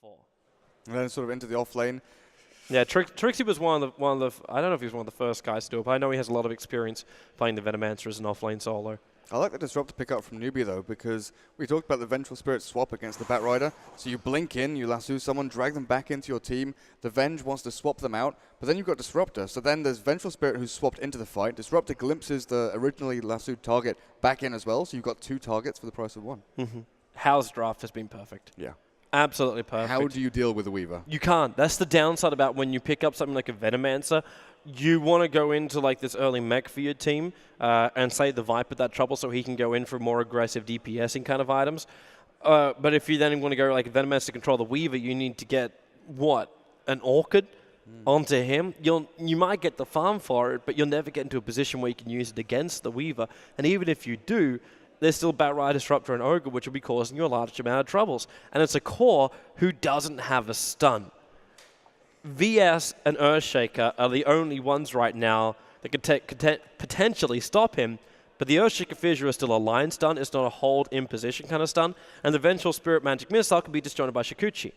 4. And then sort of into the off lane. Yeah, Trixie was one of the. I don't know if he was one of the first guys to do it, but I know he has a lot of experience playing the Venomancer as an offlane solo. I like the Disruptor pick up from Newbie, though, because we talked about the Vengeful Spirit swap against the Batrider. So you blink in, you lasso someone, drag them back into your team. The Venge wants to swap them out, but then you've got Disruptor. So then there's Vengeful Spirit who's swapped into the fight. Disruptor glimpses the originally lassoed target back in as well, so you've got 2 targets for the price of 1. Mm-hmm. Hal's draft has been perfect. Yeah. Absolutely perfect. How do you deal with a Weaver? You can't. That's the downside about when you pick up something like a Venomancer. You want to go into like this early mech for your team and save the Viper that trouble so he can go in for more aggressive DPSing kind of items. But if you then want to go like a Venomancer to control the Weaver, you need to get, what, an Orchid onto him. You might get the farm for it, but you'll never get into a position where you can use it against the Weaver. And even if you do, there's still Batrider, Disruptor, and Ogre, which will be causing you a large amount of troubles. And it's a core who doesn't have a stun. VS and Earthshaker are the only ones right now that could potentially stop him. But the Earthshaker Fissure is still a line stun. It's not a hold in position kind of stun. And the Vengeful Spirit Magic Missile can be disjointed by Shukuchi,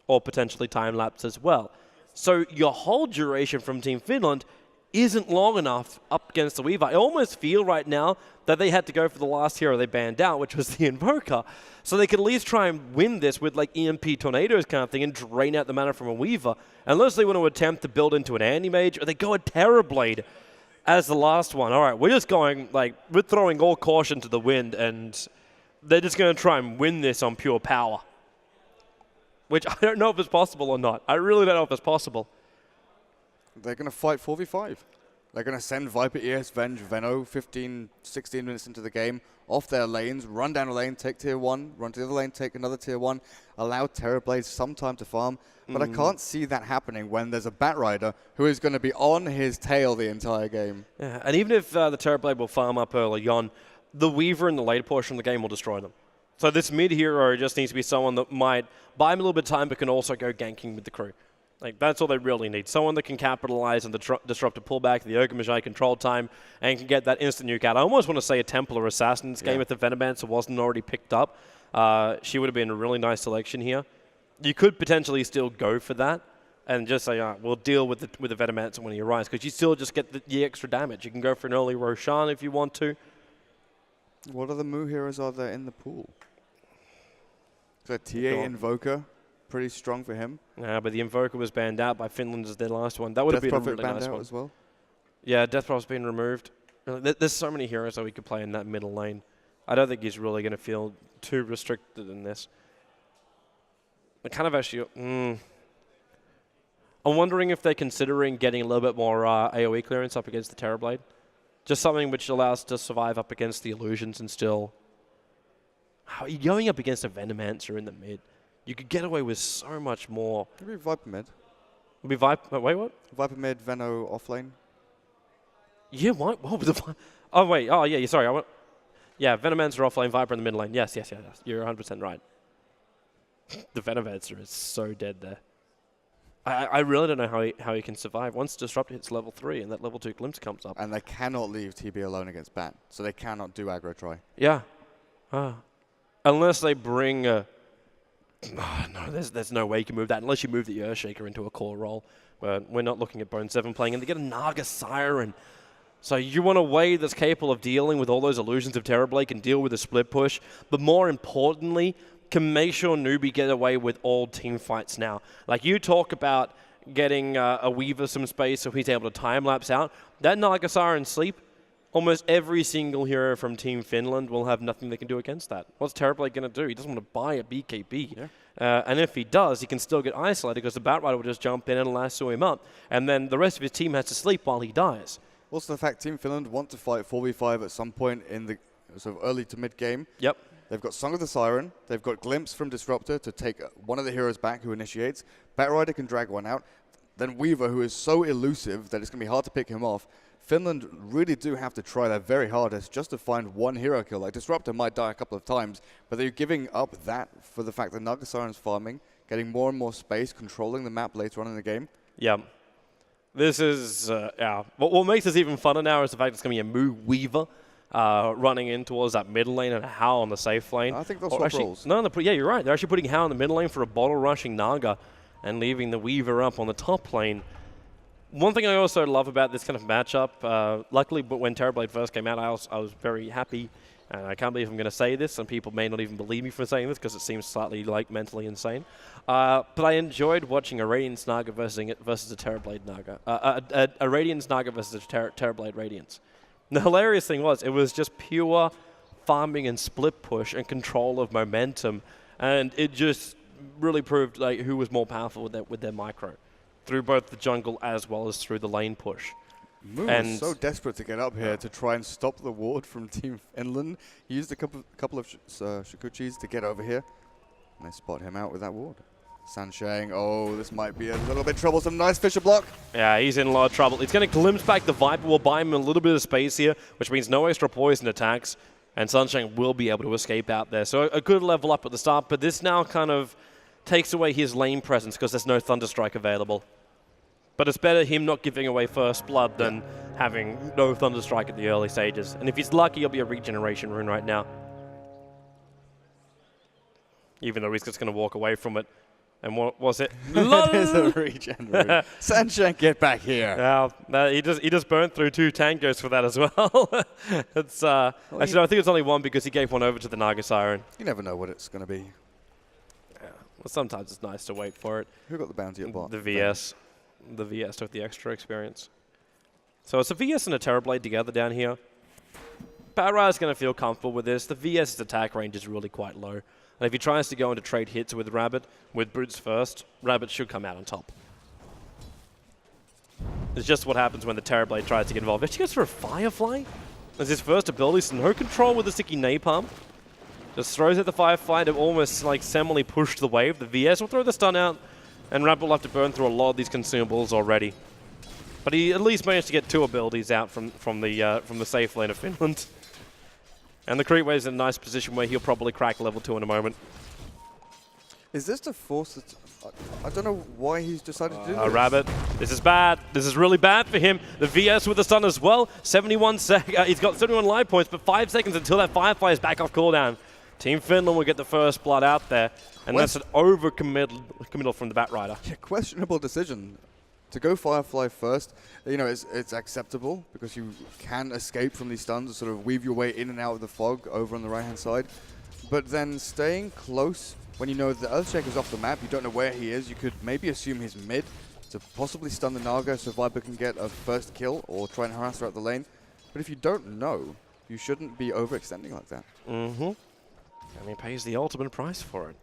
or potentially time-lapse as well. So your hold duration from Team Finland isn't long enough up against the Weaver. I almost feel right now that they had to go for the last hero they banned out, which was the Invoker. So they could at least try and win this with like EMP Tornadoes kind of thing and drain out the mana from a Weaver. Unless they want to attempt to build into an Anti-Mage, or they go a Terrorblade as the last one. All right, we're just going, like, we're throwing all caution to the wind, and they're just going to try and win this on pure power. Which I don't know if it's possible or not. I really don't know if it's possible. They're going to fight 4v5. They're going to send Viper, ES, Venge, Veno 15, 16 minutes into the game, off their lanes, run down a lane, take tier 1, run to the other lane, take another tier 1, allow Terrorblades some time to farm. But I can't see that happening when there's a Batrider who is going to be on his tail the entire game. Yeah, and even if the Terrorblade will farm up early on, the Weaver in the later portion of the game will destroy them. So this mid-hero just needs to be someone that might buy him a little bit of time but can also go ganking with the crew. Like, that's all they really need. Someone that can capitalize on the Disruptor pullback, the Ogre Magi control time, and can get that instant nuke out. I almost want to say a Templar Assassin in this game if the Venomancer wasn't already picked up. She would have been a really nice selection here. You could potentially still go for that and just say, we'll deal with the Venomancer when he arrives, because you still just get the extra damage. You can go for an early Roshan if you want to. What other Mu heroes are there in the pool? So TA Invoker. Pretty strong for him. Yeah, but the Invoker was banned out by Finland as their last one. That would have been a really nice one. As well. Yeah, Death Prophet's been removed. There's so many heroes that we could play in that middle lane. I don't think he's really going to feel too restricted in this. I kind of actually... I'm wondering if they're considering getting a little bit more AoE clearance up against the Terrorblade. Just something which allows to survive up against the illusions and still... How are you going up against a Venomancer in the mid? You could get away with so much more. Maybe Viper mid. Maybe Viper... Wait, what? Viper mid, Veno offlane. Yeah, what was the... Oh, wait. Oh, yeah, sorry. Yeah, Venomancer offlane, Viper in the mid lane. Yes. You're 100% right. The Venomancer is so dead there. I really don't know how he can survive. Once Disruptor hits level 3 and that level 2 glimpse comes up. And they cannot leave TB alone against Bat. So they cannot do aggro try. Yeah. Unless they bring... no, there's no way you can move that unless you move the Earthshaker into a core role. But we're not looking at Bone 7 playing, and they get a Naga Siren. So you want a way that's capable of dealing with all those illusions of Terrorblade, can deal with a split push, but more importantly, can make sure Newbie get away with all team fights now. Like, you talk about getting a Weaver some space so he's able to time-lapse out. That Naga Siren sleep, almost every single hero from Team Finland will have nothing they can do against that. What's Terrorblade going to do? He doesn't want to buy a BKB. Yeah. And if he does, he can still get isolated because the Batrider will just jump in and lasso him up. And then the rest of his team has to sleep while he dies. Also the fact Team Finland want to fight 4v5 at some point in the sort of early to mid game. Yep. They've got Song of the Siren. They've got Glimpse from Disruptor to take one of the heroes back who initiates. Batrider can drag one out. Then Weaver, who is so elusive that it's going to be hard to pick him off. Finland really do have to try their very hardest just to find one hero kill. Like, Disruptor might die a couple of times, but they're giving up that for the fact that Naga Siren's farming, getting more and more space, controlling the map later on in the game. Yeah. This is, yeah. What makes this even funner now is the fact it's going to be a Mu Weaver. running in towards that mid lane and Hao on the safe lane. I think they'll swap roles. No, yeah, you're right. They're actually putting Hao in the mid lane for a bottle rushing Naga and leaving the Weaver up on the top lane. One thing I also love about this kind of matchup, luckily when Terrorblade first came out, I was very happy, and I can't believe I'm going to say this, and people may not even believe me for saying this because it seems slightly like mentally insane. But I enjoyed watching a Radiance Naga versus a Terrorblade Naga. A Radiance Naga versus a Terrorblade Radiance. The hilarious thing was, it was just pure farming and split push and control of momentum, and it just really proved like who was more powerful with their micro, through both the jungle as well as through the lane push. Moon was so desperate to get up here to try and stop the ward from Team Finland. He used a couple of Shikuchis to get over here, and they spot him out with that ward. Sansheng, oh, this might be a little bit troublesome. Nice Fisher block. Yeah, he's in a lot of trouble. He's going to glimpse back the Viper. We'll buy him a little bit of space here, which means no extra poison attacks, and Sunshine will be able to escape out there. So a good level up at the start, but this now kind of takes away his lane presence because there's no Thunderstrike available. But it's better him not giving away first blood than having no Thunderstrike at the early stages. And if he's lucky, he'll be a regeneration rune right now. Even though he's just going to walk away from it. And what was it? There's a regen rune. Sunshine, get back here. Yeah, he just burned through 2 tangos for that as well. It's actually, no, I think it's only 1 because he gave 1 over to the Naga Siren. You never know what it's going to be. Yeah. Well, sometimes it's nice to wait for it. Who got the bounty at bot? The VS. The VS took the extra experience. So it's a VS and a Terrorblade together down here. Batrider's going to feel comfortable with this. The VS's attack range is really quite low. And if he tries to go into trade hits with Rabbit, with Brutes first, Rabbit should come out on top. It's just what happens when the Terrorblade tries to get involved. He goes for a Firefly as his first ability, so no control with the sticky Napalm. Just throws at the Firefly to almost like semi push the wave. The VS will throw the stun out, and Rabbit will have to burn through a lot of these consumables already. But he at least managed to get 2 abilities out from the safe lane of Finland. And the Creep Wave's in a nice position where he'll probably crack level 2 in a moment. Is this to force it? I don't know why he's decided to do this. Rabbit, this is bad. This is really bad for him. The VS with the stun as well. 71 he's got 71 life points, but 5 seconds until that Firefly is back off cooldown. Team Finland will get the first blood out there, and that's an overcommittal from the Batrider. Yeah, questionable decision. To go Firefly first, you know, it's acceptable because you can escape from these stuns and sort of weave your way in and out of the fog over on the right-hand side. But then staying close when you know the Earthshaker's off the map, you don't know where he is, you could maybe assume he's mid to possibly stun the Naga so Viper can get a first kill or try and harass her out the lane. But if you don't know, you shouldn't be overextending like that. Mm-hmm. And he pays the ultimate price for it.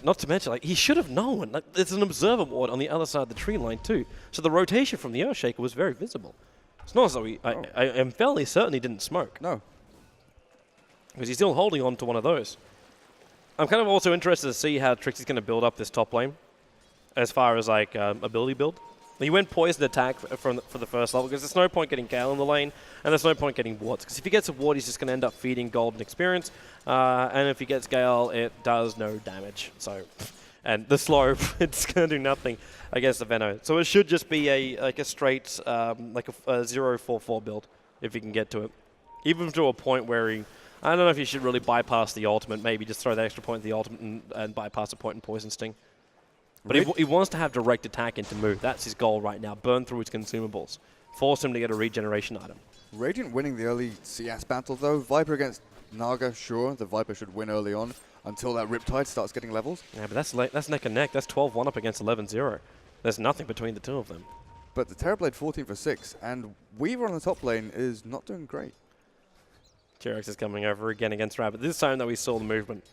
Not to mention, like, he should have known. Like, there's an observer ward on the other side of the tree line too. So the rotation from the Earthshaker was very visible. It's not as though I am fairly certain he didn't smoke. No. Because he's still holding on to one of those. I'm kind of also interested to see how Trixie's going to build up this top lane as far as, like, ability build. He went poison attack for the first level because there's no point getting Gale in the lane and there's no point getting wards. Because if he gets a ward, he's just going to end up feeding golden experience. And if he gets Gale, it does no damage. So, and the slow, it's going to do nothing against the Veno. So it should just be a straight like a 0-4-4 build if he can get to it. Even to a point where he, I don't know if he should really bypass the ultimate. Maybe just throw the extra point in the ultimate and bypass a point in Poison Sting. But he wants to have direct attack into move. That's his goal right now. Burn through his consumables. Force him to get a regeneration item. Radiant winning the early CS battle, though. Viper against Naga, sure. The Viper should win early on until that Riptide starts getting levels. Yeah, but that's neck and neck. That's 12-1 up against 11-0. There's nothing between the two of them. But the Terrorblade 14 for 6, and Weaver on the top lane is not doing great. T-Rex is coming over again against Rabbit. This time, though, we saw the movement.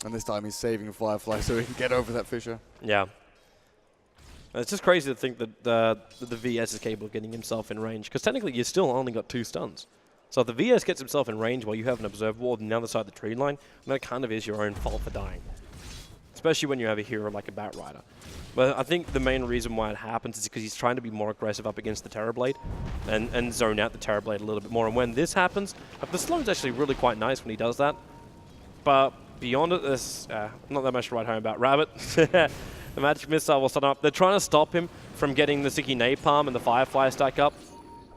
And this time he's saving Firefly so he can get over that Fisher. Yeah. It's just crazy to think that the VS is capable of getting himself in range, because technically you still only got 2 stuns. So if the VS gets himself in range while you have an Observe Ward on the other side of the tree line, that kind of is your own fault for dying. Especially when you have a hero like a Batrider. But I think the main reason why it happens is because he's trying to be more aggressive up against the Terrorblade and zone out the Terrorblade a little bit more. And when this happens, the slow is actually really quite nice when he does that. But beyond it, there's not that much to write home about. Rabbit, the Magic Missile will start up. They're trying to stop him from getting the Sticky Napalm and the Firefly stack up.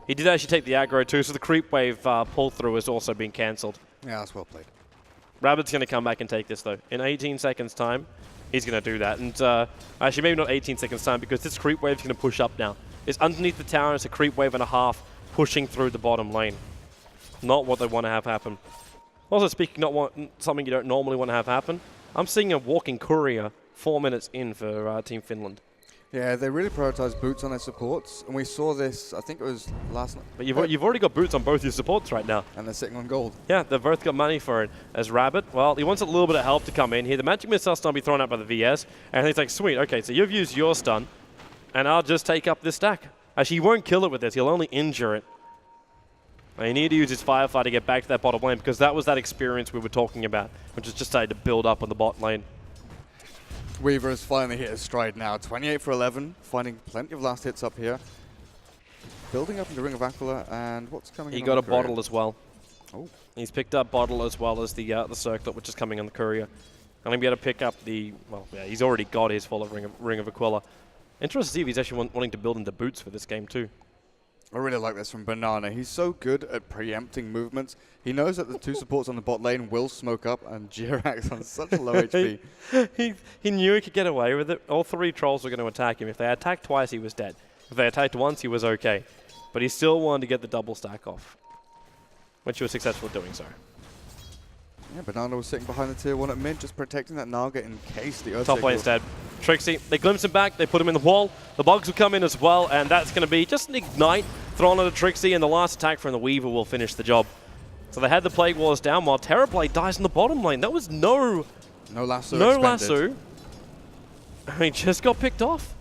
He did actually take the aggro too, so the creep wave pull-through has also been cancelled. Yeah, that's well played. Rabbit's going to come back and take this, though. In 18 seconds' time, he's going to do that. And actually, maybe not 18 seconds' time, because this creep wave's going to push up now. It's underneath the tower, and it's a creep wave and a half pushing through the bottom lane. Not what they want to have happen. Also, speaking not something you don't normally want to have happen, I'm seeing a walking courier 4 minutes in for Team Finland. Yeah, they really prioritize boots on their supports, and we saw this, I think it was last night. But you've already got boots on both your supports right now. And they're sitting on gold. Yeah, they've both got money for it. As Rabbit, well, he wants a little bit of help to come in here. The magic missile stun will be thrown out by the VS, and he's like, sweet, okay, so you've used your stun, and I'll just take up this stack. Actually, he won't kill it with this, he'll only injure it. And he need to use his Firefly to get back to that bottom lane, because that was that experience we were talking about, which is just starting to build up on the bot lane. Weaver has finally hit his stride now. 28 for 11, finding plenty of last hits up here. Building up into Ring of Aquila, and what's coming in? He got a bottle as well. Oh. He's picked up bottle as well as the circlet, which is coming on the courier. And he'll be able to pick up the, well, yeah, he's already got his full of Ring of Aquila. Interesting to see if he's actually wanting to build into boots for this game too. I really like this from Banana. He's so good at preempting movements. He knows that the two supports on the bot lane will smoke up, and Jirax on such a low HP. He knew he could get away with it. All three trolls were going to attack him. If they attacked twice, he was dead. If they attacked once, he was okay. But he still wanted to get the double stack off, which he was successful at doing so. Yeah, Banana was sitting behind the tier 1 at mid, just protecting that Naga in case the Top lane's dead. Trixie, they glimpse him back, they put him in the wall. The bugs will come in as well, and that's going to be just an ignite thrown at a Trixie, and the last attack from the Weaver will finish the job. So they had the Plague Wars down while Terrorblade dies in the bottom lane. That was no lasso. No lasso. He just got picked off.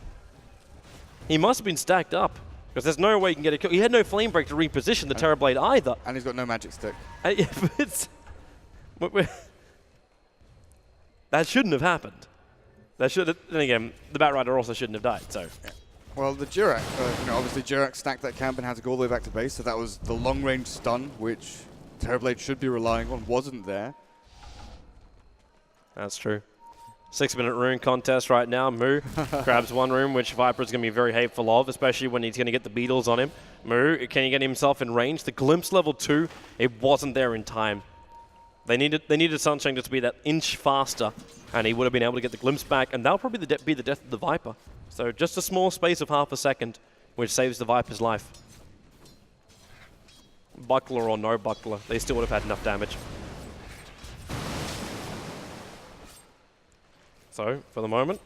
He must have been stacked up, because there's no way he can get a kill. He had no Flame Break to reposition the Terrorblade either. And he's got no magic stick. Yeah, that shouldn't have happened. That should have, then again, the Batrider also shouldn't have died, so. Yeah. Well, the Jirax, obviously Jirax stacked that camp and had to go all the way back to base, so that was the long-range stun, which Terrorblade should be relying on, wasn't there. That's true. 6-minute rune contest right now. Moo grabs one rune, which Viper's going to be very hateful of, especially when he's going to get the beetles on him. Moo, can he get himself in range? The glimpse level 2, it wasn't there in time. They needed Sunshine just to be that inch faster, and he would have been able to get the glimpse back, and that'll probably be the death of the Viper. So just a small space of half a second, which saves the Viper's life. Buckler or no buckler, they still would have had enough damage. So, for the moment,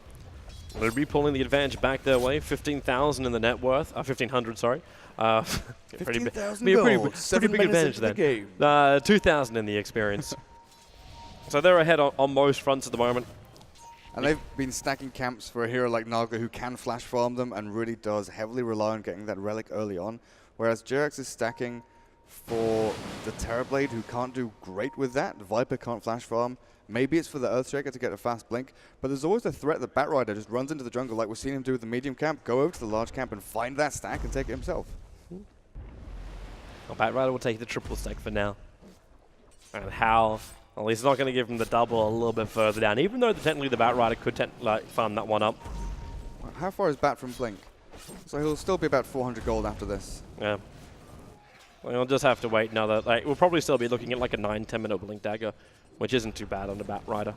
they'll be pulling the advantage back their way. 15,000 in the net worth. 1,500, sorry. 15,000 gold. Pretty big advantage then. 2,000 in the experience. So they're ahead on most fronts at the moment. And they've been stacking camps for a hero like Naga who can flash farm them and really does heavily rely on getting that relic early on. Whereas Jirax is stacking for the Terrorblade who can't do great with that. The Viper can't flash farm. Maybe it's for the Earthshaker to get a fast blink, but there's always the threat that Batrider just runs into the jungle like we've seen him do with the medium camp, go over to the large camp and find that stack and take it himself. Well, Batrider will take the triple stack for now. And how? Well, he's not going to give him the double a little bit further down, even though technically the Batrider could farm that one up. How far is Bat from Blink? So he'll still be about 400 gold after this. Yeah. Well, we'll just have to wait another, we'll probably still be looking at like a 9-10 minute Blink Dagger, which isn't too bad on the Batrider.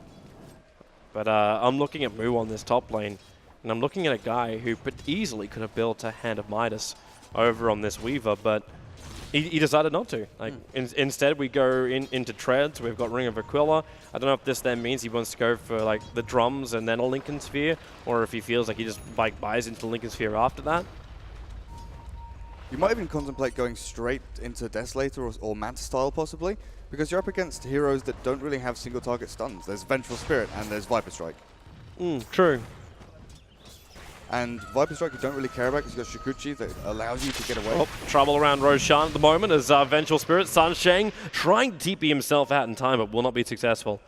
But I'm looking at Moo on this top lane, and I'm looking at a guy who easily could have built a Hand of Midas over on this Weaver, but he decided not to. Instead, we go into treads. We've got Ring of Aquila. I don't know if this then means he wants to go for like the drums and then a Lincoln Sphere, or if he feels like he just buys into the Lincoln Sphere after that. You might even contemplate going straight into Desolator or Manta style possibly, because you're up against heroes that don't really have single target stuns. There's Vengeful Spirit and there's Viper Strike. True. And Viper Strike you don't really care about because you've got Shikuchi that allows you to get away. Oh, trouble around Roshan at the moment as Vengeful Spirit, Sunshang trying to TP himself out in time but will not be successful.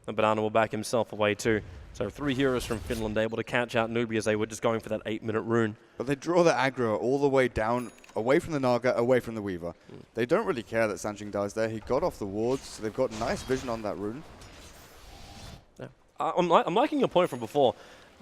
And Banana will back himself away too. So 3 heroes from Finland able to catch out Newbie as they were just going for that 8-minute rune. But they draw the aggro all the way down, away from the Naga, away from the Weaver. They don't really care that Sanjing dies there. He got off the wards, so they've got nice vision on that rune. Yeah. I'm liking your point from before.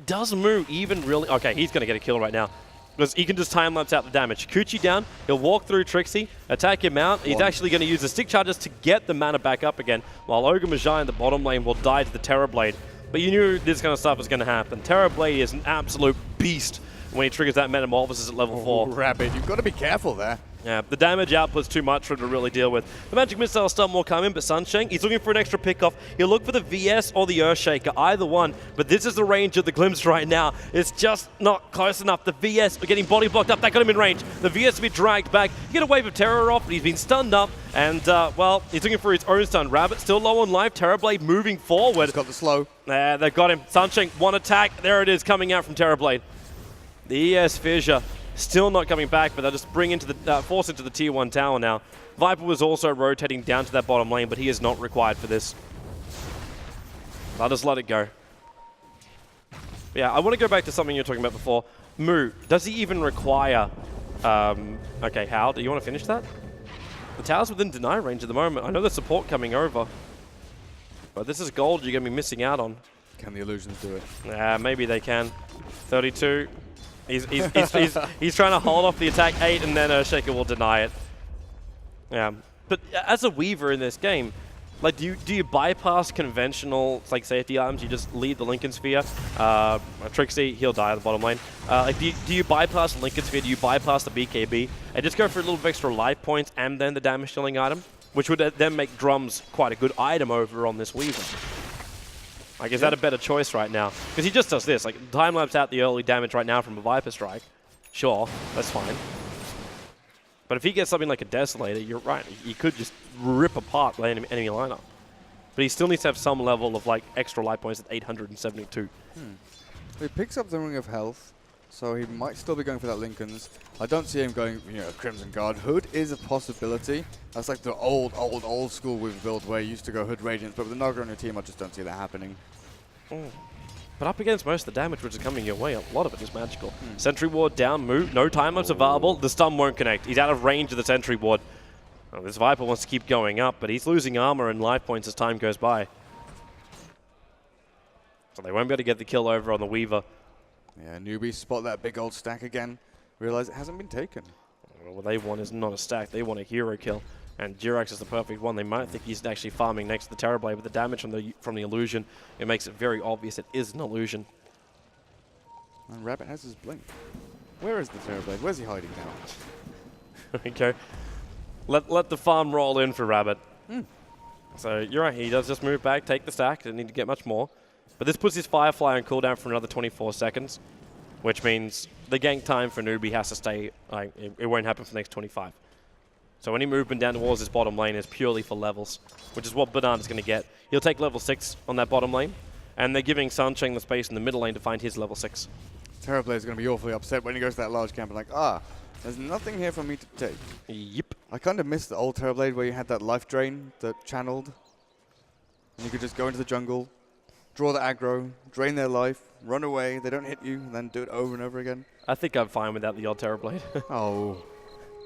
Does Moo even really... Okay, he's going to get a kill right now. because he can just time-lapse out the damage. Kuchi down, he'll walk through Trixie, attack him out. He's actually going to use the stick charges to get the mana back up again, while Ogre Magi in the bottom lane will die to the Terror Blade. But you knew this kind of stuff was going to happen. Terror Blade is an absolute beast when he triggers that Metamorphosis at level 4. Rabbit, you've got to be careful there. Yeah, the damage output's too much for him to really deal with. The Magic Missile stun will come in, but Sunshine, he's looking for an extra pickoff. He'll look for the VS or the Earthshaker, either one. But this is the range of the Glimpse right now. It's just not close enough. The VS are getting body blocked up. That got him in range. The VS will be dragged back. He get a Wave of Terror off, but he's been stunned up. And, well, he's looking for his own stun. Rabbit still low on life. Terrorblade moving forward. He's got the slow. They've got him. Sunshine, one attack. There it is, coming out from Terrorblade. The ES Fissure still not coming back, but they'll just bring into the force into the tier 1 tower now. Viper was also rotating down to that bottom lane, but he is not required for this. I'll just let it go. Yeah, I want to go back to something you were talking about before. Moo, does he even require... okay, Hal, do you want to finish that? The tower's within deny range at the moment. I know there's support coming over, but this is gold you're going to be missing out on. Can the illusions do it? Yeah, maybe they can. 32. He's trying to hold off the attack 8, and then Shaker will deny it. Yeah, but as a Weaver in this game, like, do you bypass conventional like safety items? You just lead the Lincoln Sphere. Trixie, he'll die at the bottom lane. Like, do you bypass Lincoln Sphere? Do you bypass the BKB and just go for a little bit extra life points and then the damage dealing item, which would then make drums quite a good item over on this Weaver? Like, is that a better choice right now? Because he just does this. Like, time-lapse out the early damage right now from a Viper Strike. Sure, that's fine. But if he gets something like a Desolator, you're right. He could just rip apart the enemy lineup. But he still needs to have some level of, like, extra life points at 872. He picks up the Ring of Health, so he might still be going for that Lincoln's. I don't see him going, Crimson Guard. Hood is a possibility. That's like the old school we've built where you used to go Hood Radiance, but with the Naga on your team, I just don't see that happening. But up against most of the damage which is coming your way, a lot of it is magical. Sentry Ward down, move, no time-lapse available. The stun won't connect. He's out of range of the Sentry Ward. Well, this Viper wants to keep going up, but he's losing armor and life points as time goes by. So they won't be able to get the kill over on the Weaver. Yeah, newbies spot that big old stack again. Realize it hasn't been taken. Well, what they want is not a stack. They want a hero kill. And Jirax is the perfect one. They might think he's actually farming next to the Terrorblade, but the damage from the illusion, it makes it very obvious it is an illusion. And Rabbit has his blink. Where is the Terrorblade? Where's he hiding now? Okay. Let the farm roll in for Rabbit. So you're right, he does just move back, take the stack, didn't need to get much more. But this puts his Firefly on cooldown for another 24 seconds, which means the gank time for Newbie has to stay, like, it won't happen for the next 25. So any movement down towards his bottom lane is purely for levels, which is what Banana's going to get. He'll take level 6 on that bottom lane, and they're giving Sunshine the space in the middle lane to find his level 6. Terrorblade is going to be awfully upset when he goes to that large camp and like, there's nothing here for me to take. Yep. I kind of miss the old Terrorblade where you had that life drain that channeled, and you could just go into the jungle, draw the aggro, drain their life, run away, they don't hit you, and then do it over and over again. I think I'm fine without the old Terrorblade. Oh,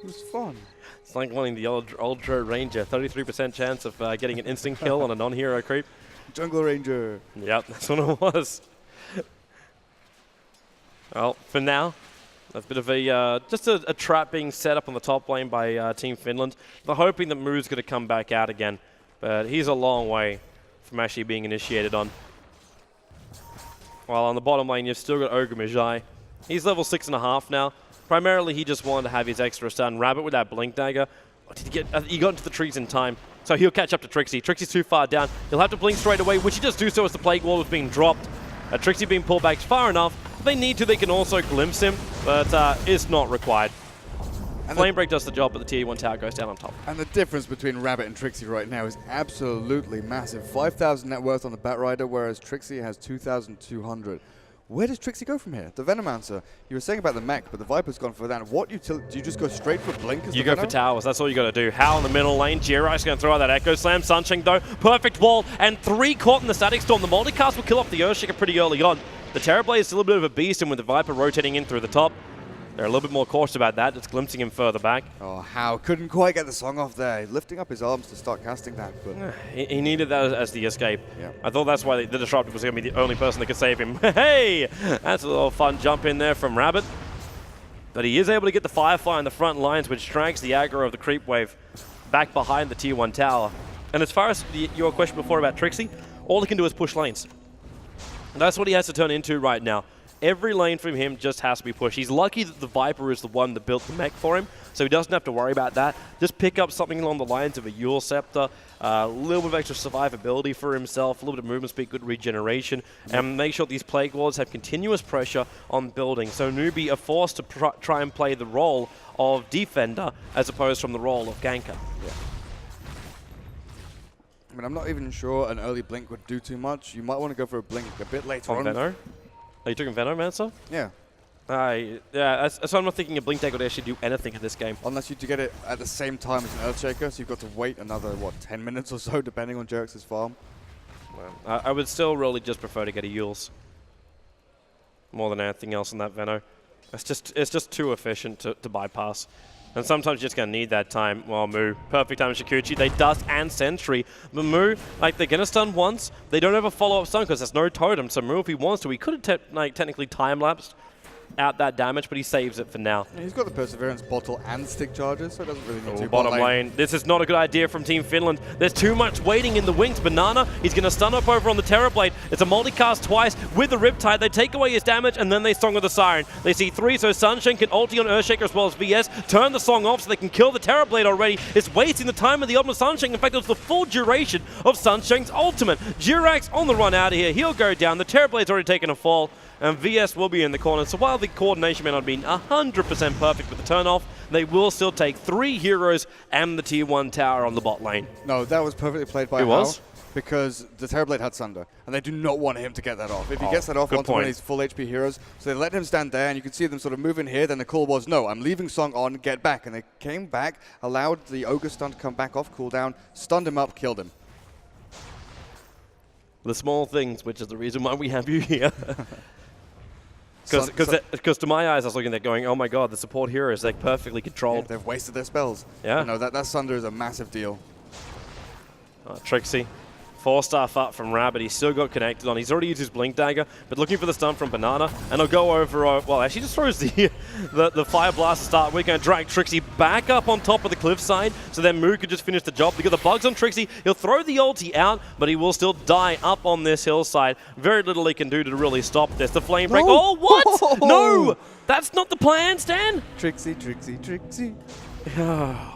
it was fun. It's like wanting the Ultra Ranger, 33% chance of getting an instant kill on a non-hero creep. Jungle Ranger. Yep, that's what it was. Well, for now, that's a bit of a just a trap being set up on the top lane by Team Finland. They're hoping that Moo's going to come back out again, but he's a long way from actually being initiated on. While on the bottom lane, you've still got Ogre Magi. He's level 6.5 now. Primarily, he just wanted to have his extra stun. Rabbit with that Blink Dagger. He got into the trees in time, so he'll catch up to Trixie. Trixie's too far down. He'll have to blink straight away, which he does do so as the Plague Wall was being dropped. Trixie being pulled back far enough. If they need to, they can also glimpse him, but it's not required. Flame Break does the job, but the tier 1 tower goes down on top. And the difference between Rabbit and Trixie right now is absolutely massive. 5,000 net worth on the Batrider, whereas Trixie has 2,200. Where does Trixie go from here? The Venomancer. You were saying about the mech, but the Viper's gone for that. What do you just go straight for Blink as You the go Venom? for towers. That's all you got to do. Hal in the middle lane. Jira's going to throw out that Echo Slam. Sunshine, though. Perfect wall. And 3 caught in the Static Storm. The multicast will kill off the Earthshaker pretty early on. The Terrorblade is still a bit of a beast, and with the Viper rotating in through the top, they're a little bit more cautious about that. It's glimpsing him further back. Oh, Hal couldn't quite get the song off there. Lifting up his arms to start casting that. But He needed that as the escape. Yeah. I thought that's why the Disruptor was going to be the only person that could save him. Hey! That's a little fun jump in there from Rabbit. But he is able to get the Firefly on the front lines, which drags the aggro of the creep wave back behind the tier 1 tower. And as far as your question before about Trixie, all he can do is push lanes. And that's what he has to turn into right now. Every lane from him just has to be pushed. He's lucky that the Viper is the one that built the mech for him, so he doesn't have to worry about that. Just pick up something along the lines of a Yule Scepter, a little bit of extra survivability for himself, a little bit of movement speed, good regeneration, and make sure these Plague Lords have continuous pressure on building. So Newbie are forced to try and play the role of defender as opposed from the role of ganker. Yeah. I mean, I'm not even sure an early blink would do too much. You might want to go for a blink a bit later on. Venno? Are you talking Venomancer? Yeah. Yeah, so I'm not thinking a blink deck would actually do anything in this game. Unless you get it at the same time as an Earthshaker, so you've got to wait another, what, 10 minutes or so, depending on Jerax's farm. Well, I would still really just prefer to get a Yules more than anything else in that Venno. It's just too efficient to bypass. And sometimes you're just going to need that time. Well, Moo, perfect time on Shikuchi. They Dust and Sentry. But Moo, like, they're going to stun once. They don't have a follow-up stun because there's no totem. So Moo, if he wants to, he could have technically time-lapsed out that damage, but he saves it for now. Yeah, he's got the Perseverance bottle and stick charges, so it doesn't really need to. Bottom lane. This is not a good idea from Team Finland. There's too much waiting in the wings. Banana, he's going to stun up over on the Terrorblade. It's a multicast twice with the Riptide. They take away his damage, and then they Song of the Siren. They see 3, so Sunshine can ulti on Earthshaker as well as VS. Turn the Song off so they can kill the Terrorblade already. It's wasting the time of the ultimate Sunshine. In fact, it was the full duration of Sunshine's ultimate. Jirax on the run out of here. He'll go down. The Terrorblade's already taken a fall, and VS will be in the corner. So while the coordination may not have been 100% perfect with the turn-off, they will still take 3 heroes and the tier 1 tower on the bot lane. No, that was perfectly played by Hao, because the Terrorblade had Sunder, and they do not want him to get that off. If he gets that off onto one of these full HP heroes, so they let him stand there, and you can see them sort of move in here, then the call was, no, I'm leaving Song on, get back. And they came back, allowed the Ogre stun to come back off cooldown, stunned him up, killed him. The small things, which is the reason why we have you here. Because to my eyes, I was looking at going, oh my god, the support heroes, they're perfectly controlled. Yeah, they've wasted their spells. Yeah. No, that Sunder is a massive deal. Trixie. 4-star up from Rabbit. He's still got connected on. He's already used his Blink Dagger, but looking for the stun from Banana. And he'll go over, well, actually just throws the Fire Blast to start. We're going to drag Trixie back up on top of the cliffside, so then Moo could just finish the job. Because the bugs on Trixie, he'll throw the ulti out, but he will still die up on this hillside. Very little he can do to really stop this. The Flame Break. Oh, what? Oh. No! That's not the plan, Stan! Trixie, Trixie, Trixie.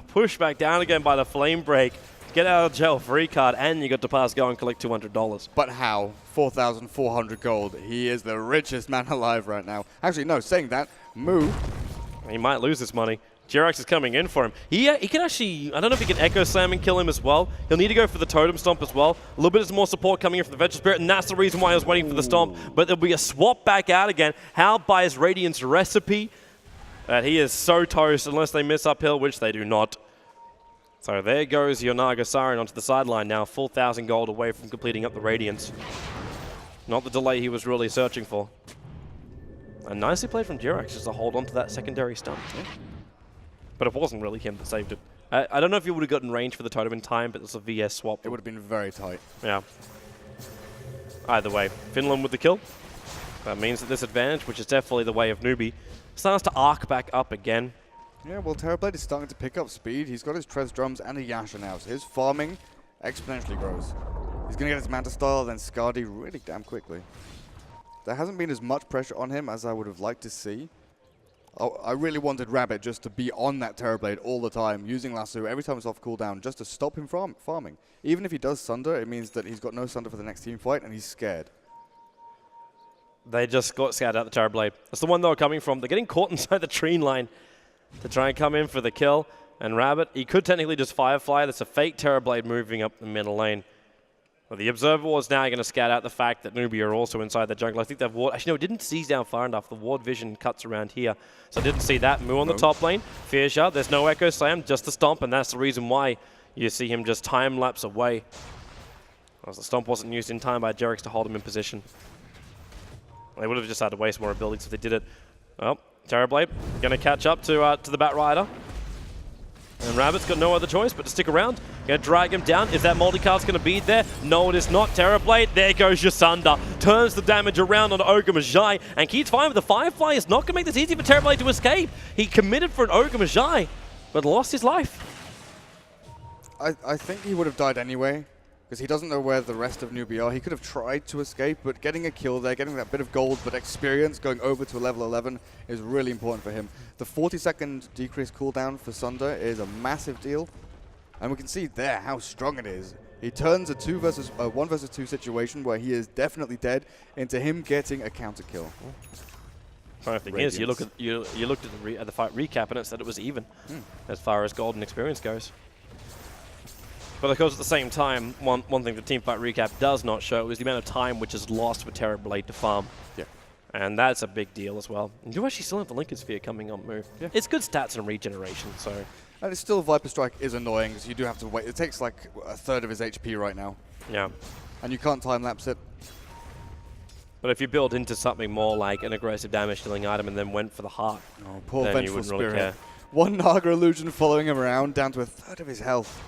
Push back down again by the Flame Break. Get out of jail free card, and you got to pass go and collect $200. But how? 4,400 gold. He is the richest man alive right now. Actually, no, saying that, Moo. He might lose this money. Jerax is coming in for him. He can actually, I don't know if he can Echo Slam and kill him as well. He'll need to go for the Totem Stomp as well. A little bit more support coming in from the Vegetable Spirit, and that's the reason why I was waiting for the Stomp. But there'll be a swap back out again. Hal buys Radiant's Recipe. And he is so toast unless they miss uphill, which they do not. So there goes Yonaga Siren onto the sideline now, full 1,000 gold away from completing up the Radiance. Not the delay he was really searching for. And nicely played from Jerax just to hold on to that secondary stun. Yeah. But it wasn't really him that saved it. I don't know if he would have gotten range for the totem in time, but it was a VS swap. It would have been very tight. Yeah. Either way, Finland with the kill. That means that this advantage, which is definitely the way of Newbie, starts to arc back up again. Yeah, well, Terrorblade is starting to pick up speed. He's got his Trez Drums and a Yasha now, so his farming exponentially grows. He's going to get his Manta Style, then Skadi really damn quickly. There hasn't been as much pressure on him as I would have liked to see. Oh, I really wanted Rabbit just to be on that Terrorblade all the time, using Lasso every time it's off cooldown, just to stop him from farming. Even if he does Sunder, it means that he's got no Sunder for the next team fight, and he's scared. They just got scouted out the Terrorblade. That's the one they were coming from. They're getting caught inside the tree line to try and come in for the kill. And Rabbit, he could technically just Firefly. That's a fake Terrorblade moving up the middle lane. Well, the Observer was now going to scout out the fact that Newbie are also inside the jungle. I think they've ward. Actually, no, it didn't seize down far enough. The ward vision cuts around here. So I didn't see that. Moo on the top lane. Fiercia, there's no Echo Slam, just the Stomp, and that's the reason why you see him just time lapse away. As the Stomp wasn't used in time by Jerax to hold him in position. They would have just had to waste more abilities if they did it. Well, Terrorblade going to catch up to the Bat Rider. And Rabbit's got no other choice but to stick around. Gonna drag him down. Is that multicast gonna be there? No, it is not. Terrorblade, there goes Yasunder. Turns the damage around on Ogre Magi, and keeps fine with the Firefly. Is not gonna make this easy for Terrorblade to escape. He committed for an Ogre Magi, but lost his life. I think he would have died anyway, because he doesn't know where the rest of Newbie are. He could have tried to escape, but getting a kill there, getting that bit of gold, but experience going over to level 11 is really important for him. The 40-second decrease cooldown for Sunder is a massive deal, and we can see there how strong it is. He turns a 1 versus 2 situation where he is definitely dead into him getting a counter kill. The thing is, you looked at the fight recap and it said it was even as far as golden experience goes. But of course, at the same time, one thing the Teamfight Recap does not show is the amount of time which is lost for Terrorblade to farm. Yeah. And that's a big deal as well. And you actually still have the Lincoln Sphere coming on move. Yeah. It's good stats and regeneration, so... And it's still, Viper Strike is annoying, because you do have to wait. It takes like a third of his HP right now. Yeah. And you can't time-lapse it. But if you build into something more like an aggressive damage-dealing item and then went for the heart, poor then Vengeful you wouldn't Spirit. really care. One Naga Illusion following him around, down to a third of his health.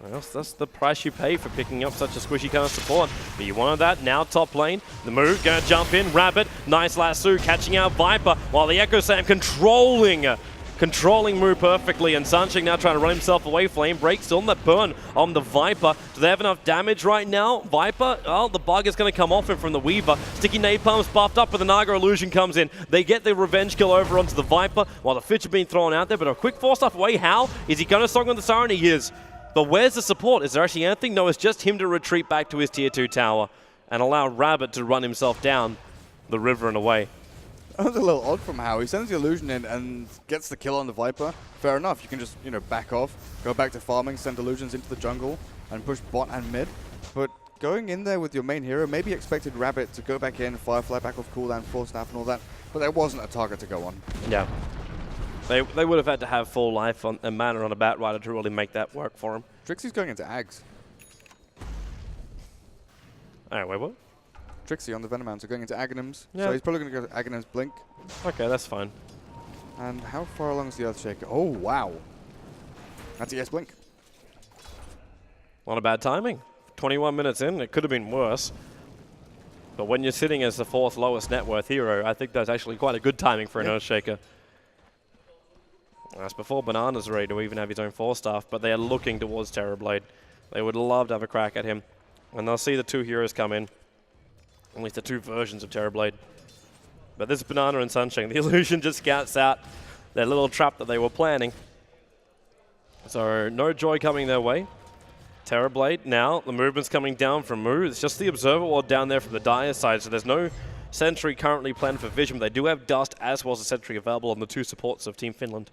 Well, that's the price you pay for picking up such a squishy kind of support. But you wanted that. Now top lane. The move, gonna jump in. Rabbit, nice lasso, catching out Viper, while the Echo Sam controlling Mu perfectly. And Sunshine now trying to run himself away. Flame break, still on that burn on the Viper. Do they have enough damage right now? Viper, oh, the bug is gonna come off him from the Weaver. Sticky Napalm's buffed up, but the Naga Illusion comes in. They get the revenge kill over onto the Viper, while the Fitch are being thrown out there, but a quick force off away. How? Is he gonna song on the Siren? He is. But where's the support? Is there actually anything? No, it's just him to retreat back to his tier 2 tower and allow Rabbit to run himself down the river and away. That was a little odd from How. He sends the illusion in and gets the kill on the Viper. Fair enough. You can just, back off, go back to farming, send illusions into the jungle, and push bot and mid. But going in there with your main hero, maybe expected Rabbit to go back in, Firefly back off cooldown, Force Staff and all that, but there wasn't a target to go on. Yeah. They would have had to have full life and mana on a Batrider to really make that work for him. Trixie's going into Ags. Oh, wait, what? Trixie on the Venomancer going into Aghanims. Yeah. So he's probably going to go to Aghanim's Blink. Okay, that's fine. And how far along is the Earthshaker? Oh, wow. That's ES Blink. Not a bad timing. 21 minutes in, it could have been worse. But when you're sitting as the 4th lowest net worth hero, I think that's actually quite a good timing for an Earthshaker. That's before Banana's ready to even have his own 4-staff, but they are looking towards Terrorblade. They would love to have a crack at him. And they'll see the 2 heroes come in. At least the 2 versions of Terrorblade. But this is Banana and Sunshine. The illusion just scouts out their little trap that they were planning. So no joy coming their way. Terrorblade now, the movement's coming down from Mu. It's just the Observer Ward down there from the Dire side, so there's no Sentry currently planned for Vision. They do have Dust as well as a Sentry available on the 2 supports of Team Finland.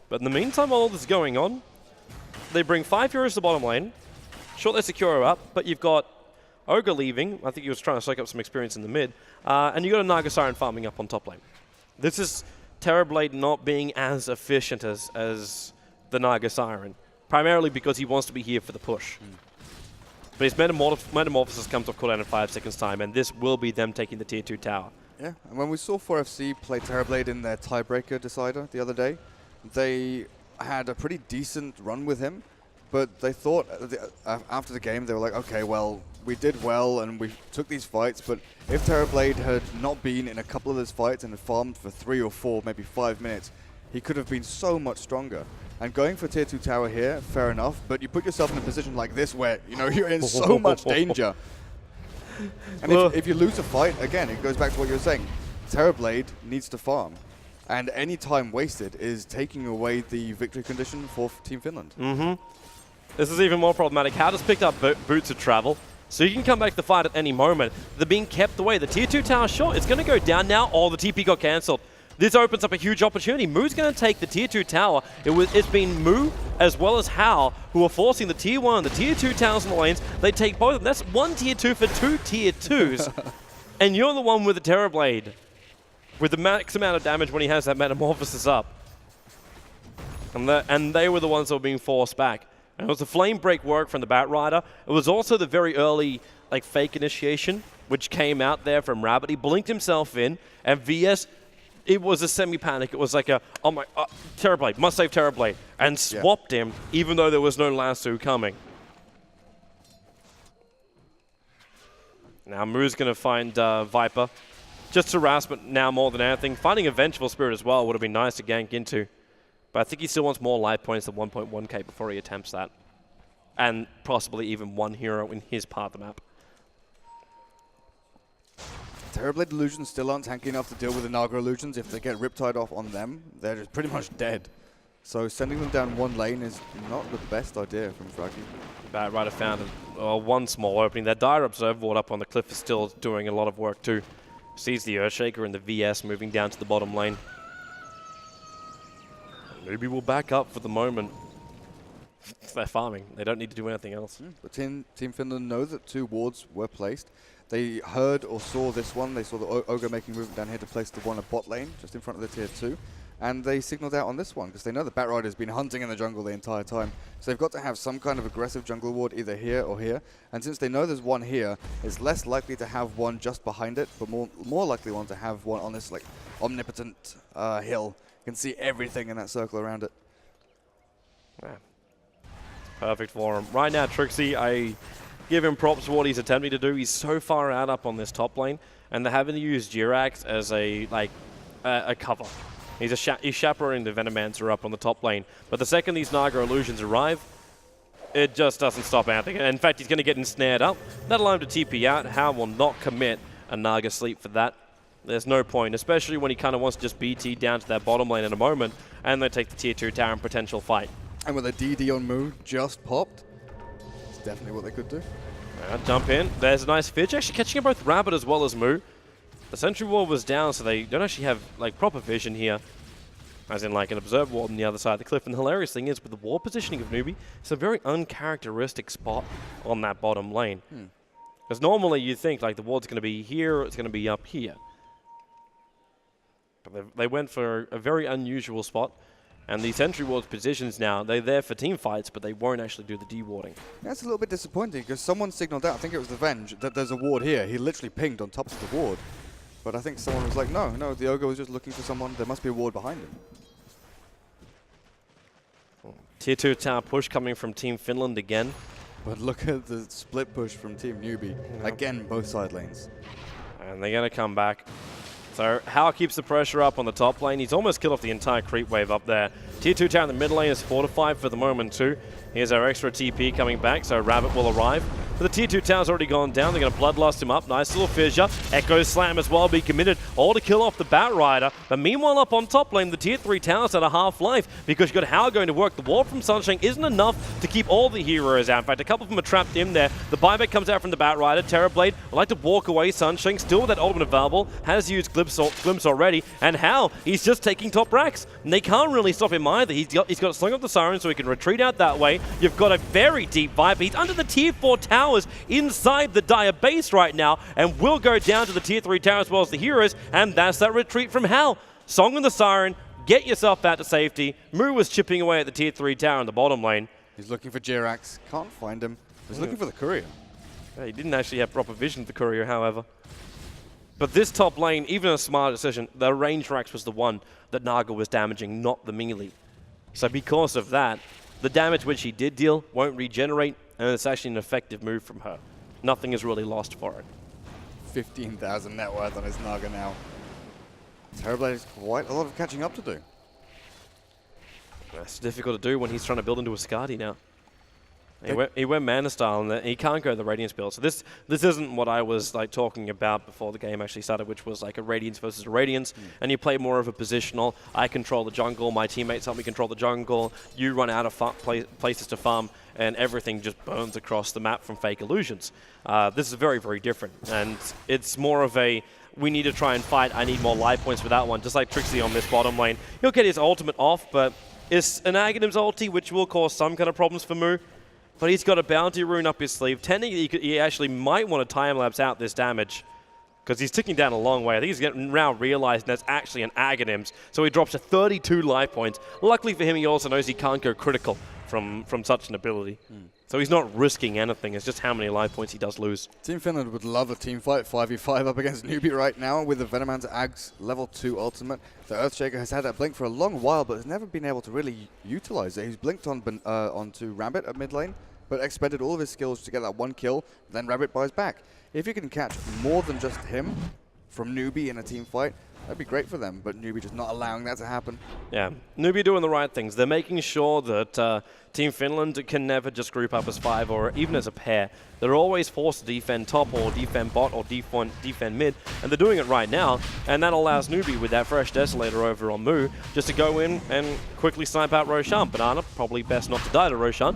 But in the meantime, while all this is going on, they bring 5 heroes to the bottom lane. Sure, they secure her up, but you've got Ogre leaving. I think he was trying to soak up some experience in the mid. And you've got a Naga Siren farming up on top lane. This is Terrorblade not being as efficient as the Naga Siren, primarily because he wants to be here for the push. But his Metamorphosis comes off cooldown in 5 seconds time, and this will be them taking the tier 2 tower. Yeah, and when we saw 4FC play Terrorblade in their tiebreaker decider the other day, they had a pretty decent run with him, but they thought after the game, they were like, okay, well, we did well and we took these fights, but if Terrorblade had not been in a couple of those fights and had farmed for 3 or 4, maybe 5 minutes, he could have been so much stronger. And going for tier 2 tower here, fair enough, but you put yourself in a position like this where, you're in so much danger. And if you lose a fight, again, it goes back to what you were saying. Terrorblade needs to farm. And any time wasted is taking away the victory condition for Team Finland. This is even more problematic. How does picked up Boots of Travel, so you can come back to the fight at any moment. They're being kept away. The tier 2 tower, sure, it's going to go down now. Oh, the TP got cancelled. This opens up a huge opportunity. Mu's going to take the tier 2 tower. It's been Mu as well as Hao who are forcing the tier 1 and the tier 2 towers in the lanes. They take both of them. That's 1 tier 2 for 2 tier 2s. And you're the one with the Terrorblade with the max amount of damage when he has that Metamorphosis up. And they were the ones that were being forced back. And it was the Flame Break work from the Batrider. It was also the very early fake initiation, which came out there from Rabbit. He blinked himself in, and VS it was a semi-panic. It was like a, oh my, Terrorblade, must save Terrorblade, and swapped him, even though there was no lasso coming. Now Moo's going to find Viper. Just harassment now more than anything. Finding a Vengeful Spirit as well would have been nice to gank into. But I think he still wants more life points than 1.1k before he attempts that. And possibly even one hero in his part of the map. Terrorblade illusions still aren't tanky enough to deal with the Naga illusions. If they get Riptide off on them, they're just pretty much dead. So sending them down one lane is not the best idea from Fraggy. Batrider found one small opening. That Dire Observer Ward up on the cliff is still doing a lot of work too. Sees the Earthshaker and the VS moving down to the bottom lane. Maybe we'll back up for the moment. They're farming. They don't need to do anything else. But Team Finland know that 2 wards were placed. They heard or saw this one. They saw the Ogre making movement down here to place the one at bot lane, just in front of the tier 2. And they signaled out on this one, because they know the Batrider's been hunting in the jungle the entire time. So they've got to have some kind of aggressive jungle ward either here or here. And since they know there's one here, it's less likely to have one just behind it, but more likely one to have one on this like omnipotent hill. You can see everything in that circle around it. Yeah. Perfect for him. Right now, Trixie, I give him props for what he's attempting to do. He's so far out up on this top lane, and they're having to use Jirax as a cover. He's chaperoning the Venomancer up on the top lane. But the second these Naga illusions arrive, it just doesn't stop anything. In fact, he's going to get ensnared up. That'll allow him to TP out. How will not commit a Naga sleep for that. There's no point, especially when he kind of wants to just BT down to that bottom lane in a moment, and they take the tier 2 tower in potential fight. And with a DD on Moo just popped, it's definitely what they could do. Jump in. There's a nice Fidge, actually catching both Rabbit as well as Moo. The Sentry Wall was down, so they don't actually have like proper vision here. As in like an Observer Wall on the other side of the cliff. And the hilarious thing is, with the wall positioning of Newbie, it's a very uncharacteristic spot on that bottom lane. Because normally you think like the ward's going to be here, or it's going to be up here. But they went for a very unusual spot. And the Sentry Ward's positions now, they're there for team fights, but they won't actually do the dewarding. That's a little bit disappointing, because someone signaled out, I think it was the Venge, that there's a ward here. He literally pinged on top of the ward. But I think someone was like, no, the Ogre was just looking for someone. There must be a ward behind him. Tier 2 tower push coming from Team Finland again. But look at the split push from Team Newbie. Again, both side lanes. And they're going to come back. So Hao keeps the pressure up on the top lane. He's almost killed off the entire creep wave up there. Tier 2 tower in the mid lane is fortified for the moment too. Here's our extra TP coming back, so Rabbit will arrive. But the tier 2 tower's already gone down. They're going to Bloodlust him up. Nice little fissure. Echo Slam as well, be committed. All to kill off the Batrider. But meanwhile up on top lane, the tier 3 tower's at a half-life because you've got Hao going to work. The ward from Sunshine isn't enough to keep all the heroes out. In fact, a couple of them are trapped in there. The buyback comes out from the Batrider. Terrorblade would like to walk away. Sunshine still with that ultimate available. Has used Glimpse already. And Hao, he's just taking top racks. And they can't really stop him either. He's got Sling of the Siren so he can retreat out that way. You've got a very deep Viper. He's under the tier 4 towers inside the Dire base right now and will go down to the tier 3 tower as well as the heroes, and that's that retreat from Hao. Song of the Siren, get yourself out to safety. Moo was chipping away at the tier 3 tower in the bottom lane. He's looking for Jirax. Can't find him. He's looking for the courier. Yeah, he didn't actually have proper vision of the courier, however. But this top lane, even a smart decision, the range racks was the one that Naga was damaging, not the melee. So because of that, the damage which he did deal won't regenerate, and it's actually an effective move from her. Nothing is really lost for it. 15,000 net worth on his Naga now. Terrorblade has quite a lot of catching up to do. That's difficult to do when he's trying to build into a Skadi now. He went Mana Style, and he can't go the Radiance build. So this isn't what I was like talking about before the game actually started, which was like a Radiance versus a Radiance, and you play more of a positional. I control the jungle, my teammates help me control the jungle, you run out of places to farm, and everything just burns across the map from fake illusions. This is very, very different, and it's more of a, we need to try and fight, I need more life points for that one, just like Trixie on this bottom lane. He'll get his ultimate off, but it's an Aghanim's ulti, which will cause some kind of problems for Moo. But he's got a bounty rune up his sleeve. He actually might want to time-lapse out this damage because he's ticking down a long way. I think he's getting now realized that's actually an Aghanim's. So he drops to 32 life points. Luckily for him, he also knows he can't go critical from such an ability. So he's not risking anything. It's just how many life points he does lose. Team Finland would love a team fight 5v5 up against Newbie right now with the Venomancer Ag's level 2 ultimate. The Earthshaker has had that blink for a long while, but has never been able to really utilize it. He's blinked onto Rabbit at mid lane, but expended all of his skills to get that one kill, then Rabbit buys back. If you can catch more than just him from Newbie in a team fight, that'd be great for them, but Newbie just not allowing that to happen. Yeah, Newbie doing the right things. They're making sure that Team Finland can never just group up as 5 or even as a pair. They're always forced to defend top or defend bot or defend mid, and they're doing it right now, and that allows Newbie with that fresh Desolator over on Moo just to go in and quickly snipe out Roshan. Banana, probably best not to die to Roshan.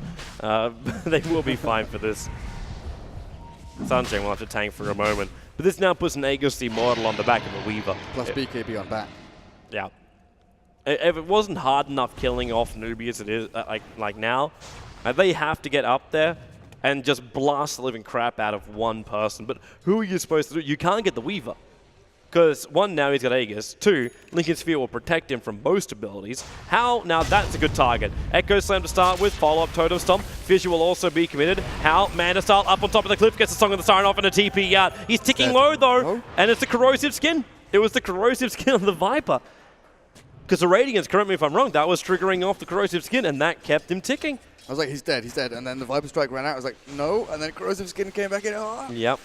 They will be fine for this. Sunshine will have to tank for a moment. But this now puts an Aegis Immortal on the back of a Weaver. Plus BKB on back. Yeah. If it wasn't hard enough killing off Newbie as it is like now, they have to get up there and just blast the living crap out of one person. But who are you supposed to do? You can't get the Weaver. Because, 1, now he's got Aegis. 2, Lincoln Sphere will protect him from most abilities. How? Now that's a good target. Echo Slam to start with, follow-up Totem Stomp. Fissure will also be committed. How? Manta Style up on top of the cliff, gets the Song of the Siren off and a TP out. He's ticking low though, and it's the corrosive skin. It was the corrosive skin on the Viper. Because the Radiance, correct me if I'm wrong, that was triggering off the corrosive skin, and that kept him ticking. I was like, he's dead. And then the Viper Strike ran out. I was like, no, and then corrosive skin came back in. Oh. Yep.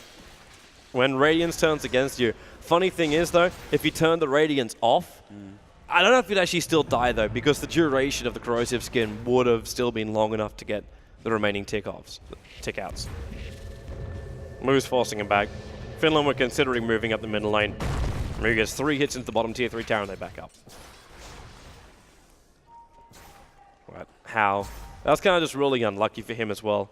When Radiance turns against you. Funny thing is, though, if you turn the Radiance off, I don't know if you'd actually still die, though, because the duration of the corrosive skin would have still been long enough to get the remaining tick-outs. Moo's forcing him back. Finland were considering moving up the middle lane. Moo gets 3 hits into the bottom tier 3 tower, and they back up. Right. How? That's kind of just really unlucky for him as well.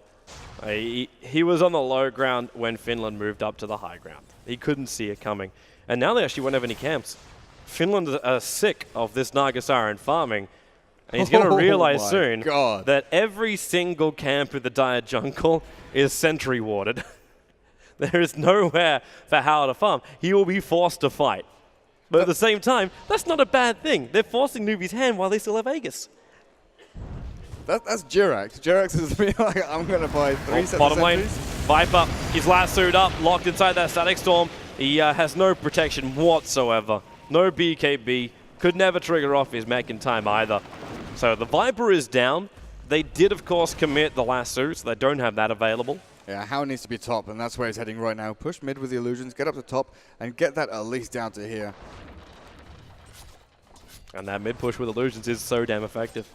He was on the low ground when Finland moved up to the high ground. He couldn't see it coming. And now they actually won't have any camps. Finland are sick of this Naga Siren farming. And he's going to realize soon that every single camp in the Dire Jungle is sentry warded. There is nowhere for Hao to farm. He will be forced to fight. But at the same time, that's not a bad thing. They're forcing Newbie's hand while they still have Aegis. That's Jirax. Jirax is me like, I'm going to buy 3 sets of bottom lane, sentries. Viper, he's lassoed up, locked inside that Static Storm. He has no protection whatsoever. No BKB. Could never trigger off his mech in time either. So the Viper is down. They did, of course, commit the lasso, so they don't have that available. Yeah, Hao needs to be top, and that's where he's heading right now. Push mid with the illusions, get up to top, and get that at least down to here. And that mid push with illusions is so damn effective.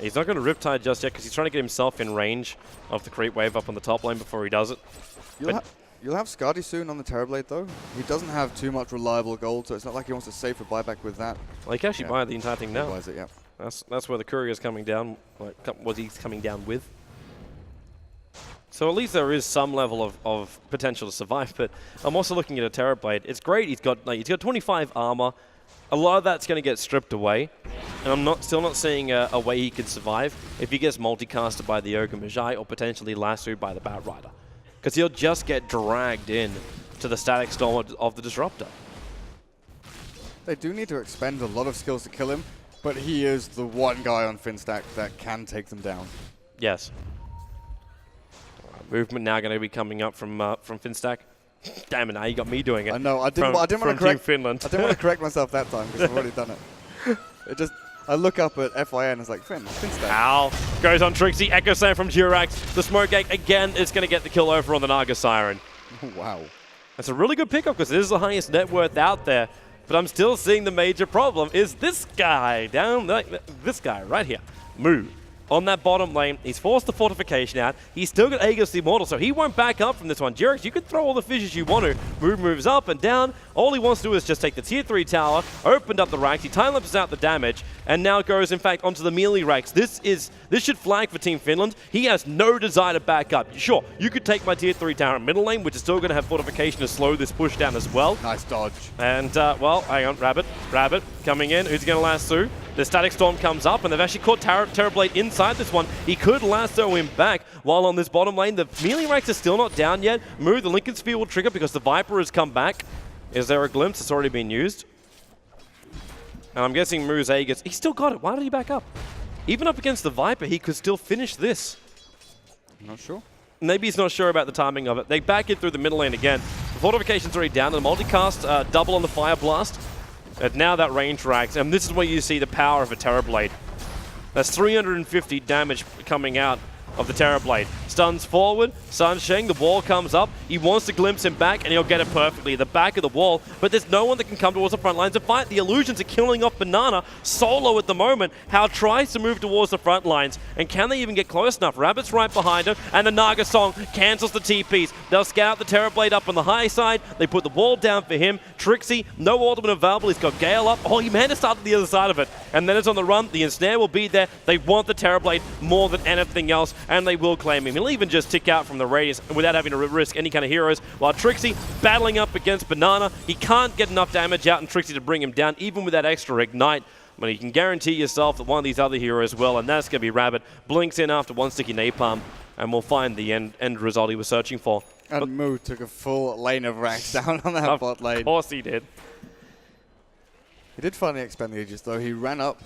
He's not going to Riptide just yet because he's trying to get himself in range of the creep wave up on the top lane before he does it. You'll have Skadi soon on the Terrorblade, though. He doesn't have too much reliable gold, so it's not like he wants to save for buyback with that. Well, he can actually buy the entire thing now. He buys it, yeah. That's where the courier's coming down. What he's coming down with. So at least there is some level of potential to survive. But I'm also looking at a Terrorblade. It's great. He's got 25 armor. A lot of that's going to get stripped away, and I'm still not seeing a way he can survive if he gets multicasted by the Ogre Magi or potentially lassoed by the Batrider. Because he'll just get dragged in to the Static Storm of the Disruptor. They do need to expend a lot of skills to kill him, but he is the one guy on Finstack that can take them down. Yes. Movement now going to be coming up from Finstack. Damn it, now you got me doing it. I know, I didn't want to correct myself that time because I've already done it. I look up at FYN and it's like, Finstack. Ow. Goes on Trixie, Echo Slam from Jirax. The Smoke Gate again is going to get the kill over on the Naga Siren. Wow. That's a really good pickup because it is the highest net worth out there. But I'm still seeing the major problem is this guy this guy right here. Moo. On that bottom lane, he's forced the fortification out. He's still got Aegis Immortal, so he won't back up from this one. Jirax, you can throw all the fissures you want to. Moo moves up and down. All he wants to do is just take the tier 3 tower, opened up the racks, he time-lapses out the damage, and now goes, in fact, onto the melee racks. This should flag for Team Finland. He has no desire to back up. Sure, you could take my tier 3 tower in middle lane, which is still going to have fortification to slow this push down as well. Nice dodge. And, well, hang on, Rabbit coming in. Who's going to lasso? The Static Storm comes up, and they've actually caught Terrorblade inside this one. He could lasso him back, while on this bottom lane, the melee racks are still not down yet. Moo, the Lincoln Sphere will trigger because the Viper has come back. Is there a glimpse? It's already been used. And I'm guessing Moo's Aegis. He still got it. Why did he back up? even up against the Viper, he could still finish this. I'm not sure. Maybe he's not sure about the timing of it. They back it through the middle lane again. The fortification's already down, and the multicast double on the Fire Blast. And now that range racks, and this is where you see the power of a Terrorblade. That's 350 damage coming out of the Terrorblade. Stuns forward, Sunshine, the wall comes up, he wants to glimpse him back, and he'll get it perfectly. The back of the wall, but there's no one that can come towards the front lines to fight. The illusions are killing off Banana solo at the moment. How tries to move towards the front lines, and can they even get close enough? Rabbit's right behind him, and the Naga Song cancels the TPs. They'll scout the Terrorblade up on the high side, they put the wall down for him. Trixie, no ultimate available, he's got Gale up. Oh, he managed to start at the other side of it, and then it's on the run. The ensnare will be there. They want the Terrorblade more than anything else, and they will claim him. He'll even just tick out from the radius without having to risk any kind of heroes, while Trixie battling up against Banana. He can't get enough damage out in Trixie to bring him down, even with that extra ignite. But you can guarantee yourself that one of these other heroes will, and that's going to be Rabbit. Blinks in after one sticky napalm, and we'll find the end result he was searching for. And Moo took a full lane of racks down on that bot lane. Of course he did. He did finally expend the Aegis, though. He ran up.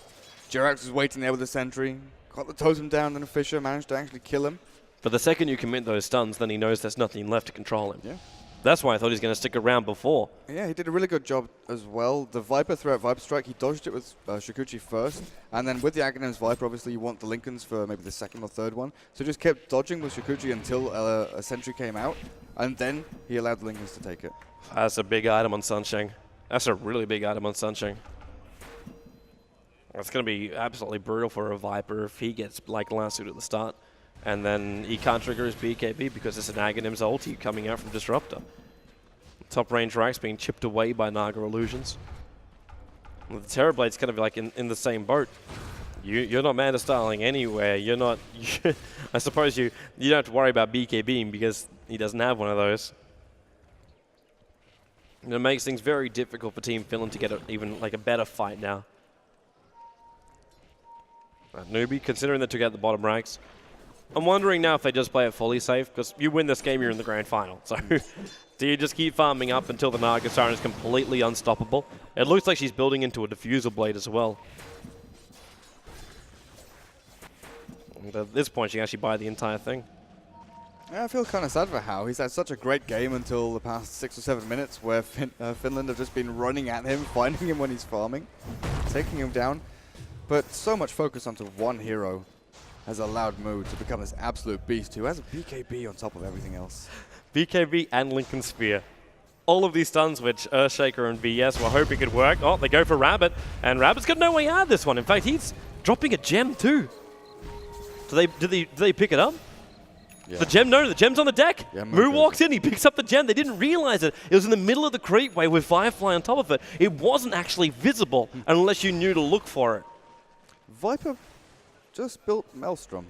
Jirax was waiting there with the sentry. Got the totem down, and Fisher managed to actually kill him. But the second you commit those stuns, then he knows there's nothing left to control him. Yeah. That's why I thought he was going to stick around before. Yeah, he did a really good job as well. The Viper threw Viper Strike. He dodged it with Shikuchi first. And then with the Aghanim's Viper, obviously you want the Lincolns for maybe the second or third one. So just kept dodging with Shikuchi until a sentry came out. And then he allowed the Lincolns to take it. That's a big item on Sunshine. That's a really big item on Sunshine. It's going to be absolutely brutal for a Viper if he gets like lassoed at the start. And then he can't trigger his BKB because it's an Aghanim's ulti coming out from Disruptor. Top range racks being chipped away by Naga Illusions. And the Terrorblade's kind of like in the same boat. You're not Mana Styling anywhere. You're not... I suppose you don't have to worry about BKBing because he doesn't have one of those. And it makes things very difficult for Team Finland to get even like a better fight now. Newbie, considering they took out the bottom ranks, I'm wondering now if they just play it fully safe, because you win this game, you're in the grand final. So do you just keep farming up until the Naga Siren is completely unstoppable? It looks like she's building into a diffusal blade as well. And at this point, she can actually buy the entire thing. Yeah, I feel kind of sad for Hao. He's had such a great game until the past 6 or 7 minutes where Finland have just been running at him, finding him when he's farming, taking him down. But so much focus onto one hero has allowed Moo to become this absolute beast who has a BKB on top of everything else. BKB and Lincoln Sphere. All of these stuns which Earthshaker and VS were hoping could work. Oh, they go for Rabbit, and Rabbit's got no way out of this one. In fact, he's dropping a gem too. Do they pick it up? Yeah. The gem, no, the gem's on the deck. Yeah, Moo walks in, he picks up the gem. They didn't realize it. It was in the middle of the creep wave with Firefly on top of it. It wasn't actually visible unless you knew to look for it. Viper just built Maelstrom.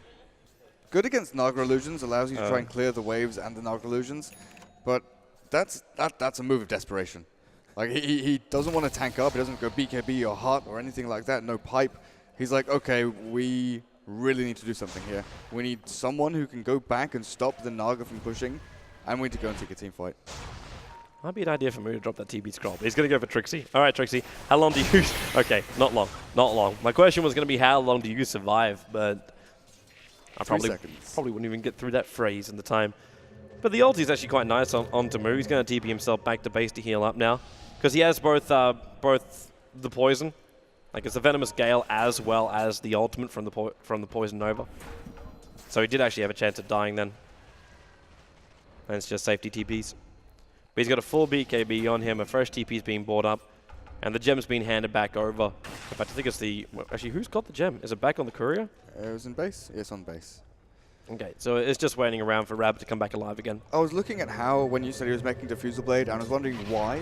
Good against Naga Illusions, allows you to try and clear the waves and the Naga Illusions, but that's a move of desperation. Like he doesn't want to tank up, he doesn't go BKB or Heart or anything like that, no pipe. He's like, okay, we really need to do something here. We need someone who can go back and stop the Naga from pushing, and we need to go and take a team fight. Might be an idea for me to drop that TB scroll, but he's going to go for Trixie. All right, Trixie, how long do you... Okay, not long, not long. My question was going to be how long do you survive, but I probably wouldn't even get through that phrase in the time. But the ulti is actually quite nice onto Moo. He's going to TP himself back to base to heal up now, because he has both the poison, like it's a Venomous Gale as well as the ultimate from the Poison Nova. So he did actually have a chance of dying then. And it's just safety TPs. But he's got a full BKB on him, a fresh TP's being brought up, and the gem's being handed back over. In fact, I think it's the... Actually, who's got the gem? Is it back on the courier? It was in base? Yes, on base. Okay, so it's just waiting around for Rabbit to come back alive again. I was looking at Hao when you said he was making Diffusal Blade, and I was wondering why.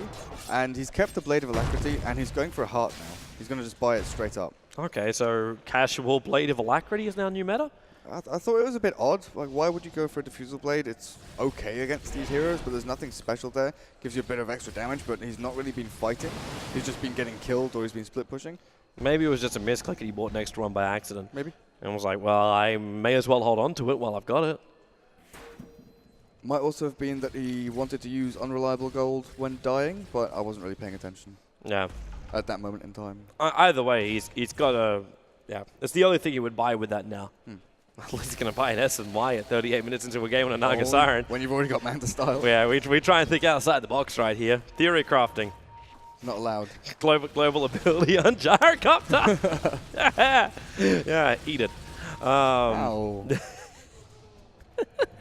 And he's kept the Blade of Alacrity, and he's going for a Heart now. He's going to just buy it straight up. Okay, so casual Blade of Alacrity is now new meta? I thought it was a bit odd. Like, why would you go for a Diffusal Blade? It's okay against these heroes, but there's nothing special there. Gives you a bit of extra damage, but he's not really been fighting. He's just been getting killed, or he's been split pushing. Maybe it was just a misclick and he bought an extra one by accident. Maybe. And was like, well, I may as well hold on to it while I've got it. Might also have been that he wanted to use Unreliable Gold when dying, but I wasn't really paying attention. Yeah. At that moment in time. Either way, he's got a Yeah, it's the only thing you would buy with that now. At least he's going to buy an S and Y at 38 minutes into a game on a Naga Siren. When you've already got Manta style. Yeah, we try and think outside the box right here. Theory crafting. Not allowed. Global ability on Gyrocopter. Yeah, eat it. Ow.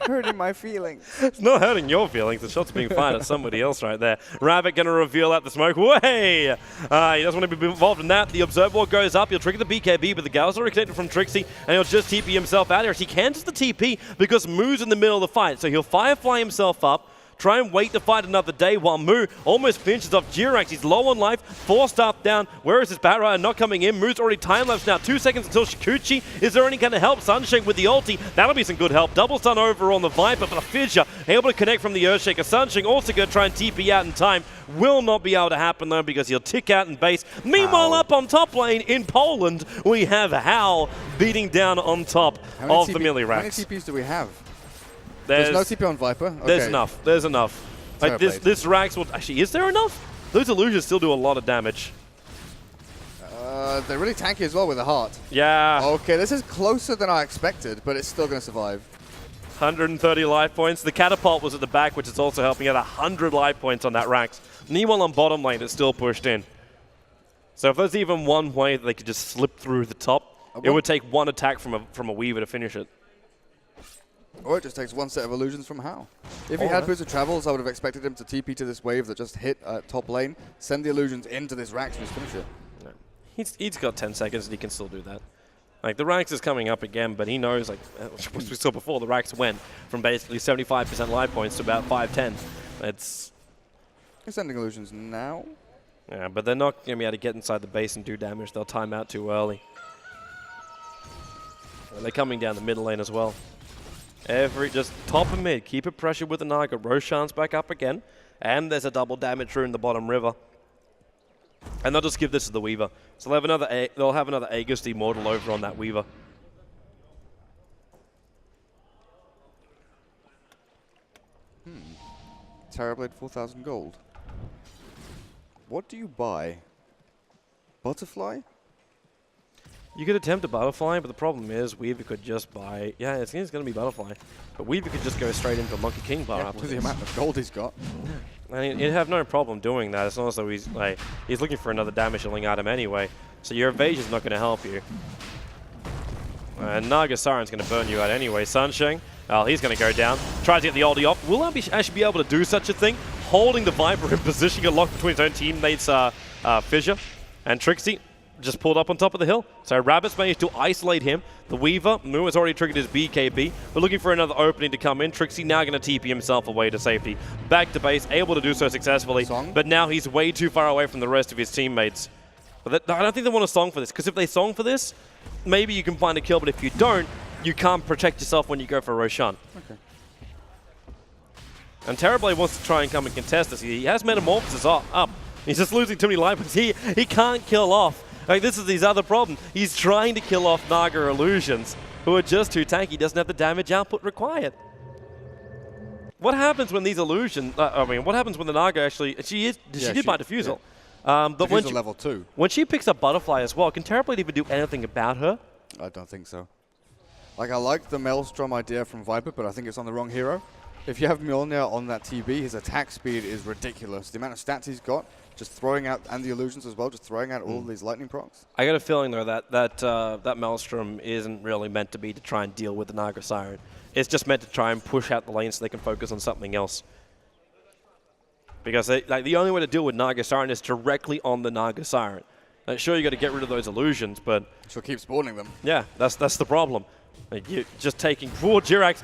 Hurting my feelings. It's not hurting your feelings. The shot's being fired at somebody else right there. Rabbit going to reveal out the smoke. Way! He doesn't want to be involved in that. The Observer goes up. He'll trigger the BKB, but the Gal's already connected from Trixie, and he'll just TP himself out here. He can just the TP because Moo's in the middle of the fight, so he'll Firefly himself up. Try and wait to fight another day while Moo almost finishes off Jirax. He's low on life, 4-star down. Where is his Bat Rider not coming in? Moo's already time-lapsed now. 2 seconds until Shikuchi. Is there any kind of help? Sunshake with the ulti. That'll be some good help. Double stun over on the Viper, but the Fissure able to connect from the Earthshaker. Sunshake also going to try and TP out in time. Will not be able to happen though because he'll tick out in base. Meanwhile, up on top lane in Poland, we have Hal beating down on top of the Millie Racks. How many TPs do we have? There's no TP on Viper? Okay. There's enough. There's enough. Like this Rax will... Actually, is there enough? Those illusions still do a lot of damage. They're really tanky as well with the heart. Yeah. Okay, this is closer than I expected, but it's still going to survive. 130 life points. The catapult was at the back, which is also helping out 100 life points on that Rax. Meanwhile, on bottom lane, it's still pushed in. So if there's even one way that they could just slip through the top, it would take one attack from a Weaver to finish it. Or it just takes one set of illusions from Hal. If he had Boots of Travels, I would have expected him to TP to this wave that just hit top lane, send the illusions into this Rax and just finish it. Yeah. He's got 10 seconds and he can still do that. Like, the Rax is coming up again, but he knows, like, as we saw before, the Rax went from basically 75% life points to about 5-10. It's... He's sending illusions now. Yeah, but they're not going to be able to get inside the base and do damage. They'll time out too early. And they're coming down the middle lane as well. Just top and mid, keep it pressured with the Naga. Roshan's back up again, and there's a double damage rune in the bottom river. And they'll just give this to the Weaver. So they'll have another Aegis Immortal over on that Weaver. Terrorblade 4,000 gold. What do you buy? Butterfly? You could attempt a Butterfly, but the problem is Weaver could just buy... Yeah, it's going to be Butterfly. But Weaver could just go straight into Monkey King bar after with the amount of gold he's got. I mean, he'd have no problem doing that. It's not as though he's looking for another damage dealing item anyway. So your evasion's not going to help you. And Naga Siren's going to burn you out anyway. Sunshine, he's going to go down. Tries to get the ulti off. Will I actually be able to do such a thing? Holding the Viper in position, a lock between his own teammates, Fissure and Trixie. Just pulled up on top of the hill. So Rabbit's managed to isolate him. The Weaver, Moo has already triggered his BKB. We're looking for another opening to come in. Trixie now going to TP himself away to safety. Back to base, able to do so successfully. But now he's way too far away from the rest of his teammates. But I don't think they want a song for this, because if they song for this, maybe you can find a kill, but if you don't, you can't protect yourself when you go for Roshan. Okay. And Terrorblade wants to try and come and contest this. He has Metamorphosis up. He's just losing too many life points. He can't kill off. Like, this is his other problem. He's trying to kill off Naga Illusions, who are just too tanky. He doesn't have the damage output required. What happens when these illusions... what happens when the Naga actually... She did buy Diffusal. Yeah. But when level 2. When she picks up Butterfly as well, can Terrorblade even do anything about her? I don't think so. Like, I like the Maelstrom idea from Viper, but I think it's on the wrong hero. If you have Mjolnir on that TB, his attack speed is ridiculous. The amount of stats he's got, just throwing out, and the illusions as well, just throwing out all of these lightning procs. I got a feeling, though, that Maelstrom isn't really meant to be to try and deal with the Naga Siren. It's just meant to try and push out the lane so they can focus on something else. Because the only way to deal with Naga Siren is directly on the Naga Siren. Sure, you got to get rid of those illusions, but... She'll keep spawning them. Yeah, that's the problem. You're just taking poor Jirax.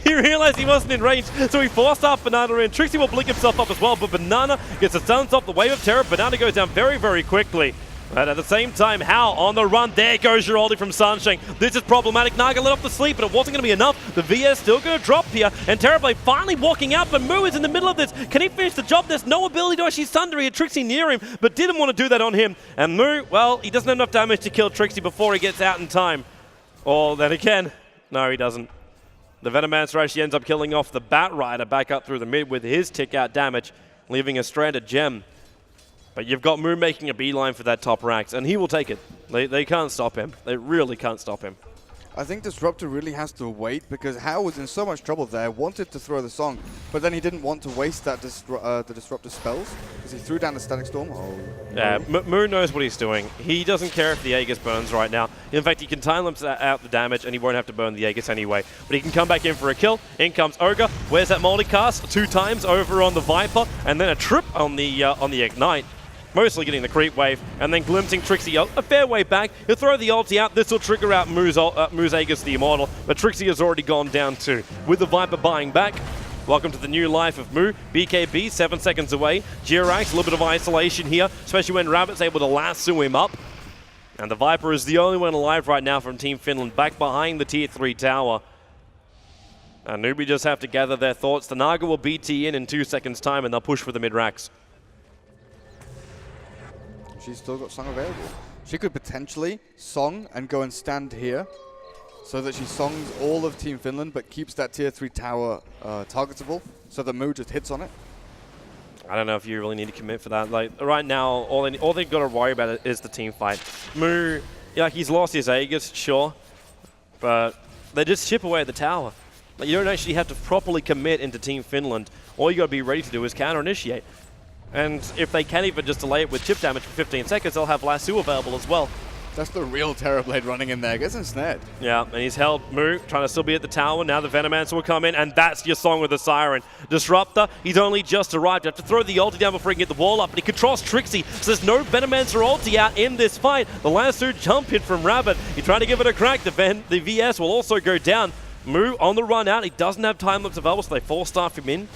He realized he wasn't in range, so he forced up Banana in. Trixie will blink himself up as well, but Banana gets the stuns off the wave of terror. Banana goes down very, very quickly. And at the same time, Hal on the run. There goes your ulti from Sunshine. This is problematic. Naga let off the sleep, but it wasn't going to be enough. The VS still going to drop here, and Terrorblade finally walking out, but Moo is in the middle of this. Can he finish the job? There's no ability to actually sunder. He had Trixie near him, but didn't want to do that on him. And Moo, well, he doesn't have enough damage to kill Trixie before he gets out in time. Or then again, no, he doesn't. The Venomancer actually ends up killing off the Bat Rider back up through the mid with his tick-out damage, leaving a stranded gem. But you've got Moo making a beeline for that top racks, and he will take it. They can't stop him. They really can't stop him. I think Disruptor really has to wait because Hao was in so much trouble there, wanted to throw the song, but then he didn't want to waste that the Disruptor spells because he threw down the Static Storm. Oh, yeah, Moo knows what he's doing. He doesn't care if the Aegis burns right now. In fact, he can time lapse out the damage and he won't have to burn the Aegis anyway. But he can come back in for a kill. In comes Ogre. Where's that multicast? 2 times over on the Viper and then a trip on the Ignite. Mostly getting the creep wave, and then glimpsing Trixie a fair way back. He'll throw the ulti out. This will trigger out Moo's Aegis the Immortal, but Trixie has already gone down too. With the Viper buying back, welcome to the new life of Moo. BKB 7 seconds away. Jirax, a little bit of isolation here, especially when Rabbit's able to lasso him up. And the Viper is the only one alive right now from Team Finland, back behind the Tier 3 tower. And Newbie just have to gather their thoughts. The Naga will BT in 2 seconds time, and they'll push for the mid-racks. She's still got Song available. She could potentially Song and go and stand here so that she songs all of Team Finland but keeps that Tier 3 tower targetable so that Moo just hits on it. I don't know if you really need to commit for that. Like right now, all they've got to worry about is the team fight. Moo, yeah, he's lost his Aegis, sure, but they just chip away at the tower. Like, you don't actually have to properly commit into Team Finland. All you got to be ready to do is counter-initiate. And if they can even just delay it with chip damage for 15 seconds, they'll have Lasso available as well. That's the real Terrorblade running in there. Gets ensnared. Yeah, and he's held Moo, trying to still be at the tower. Now the Venomancer will come in, and that's your song with the Siren. Disruptor, he's only just arrived. You have to throw the ulti down before he can get the wall up, but he controls Trixie, so there's no Venomancer ulti out in this fight. The Lasso jump hit from Rabbit. He's trying to give it a crack. The VS will also go down. Moo on the run out. He doesn't have time lapse available, so they force-staff him in.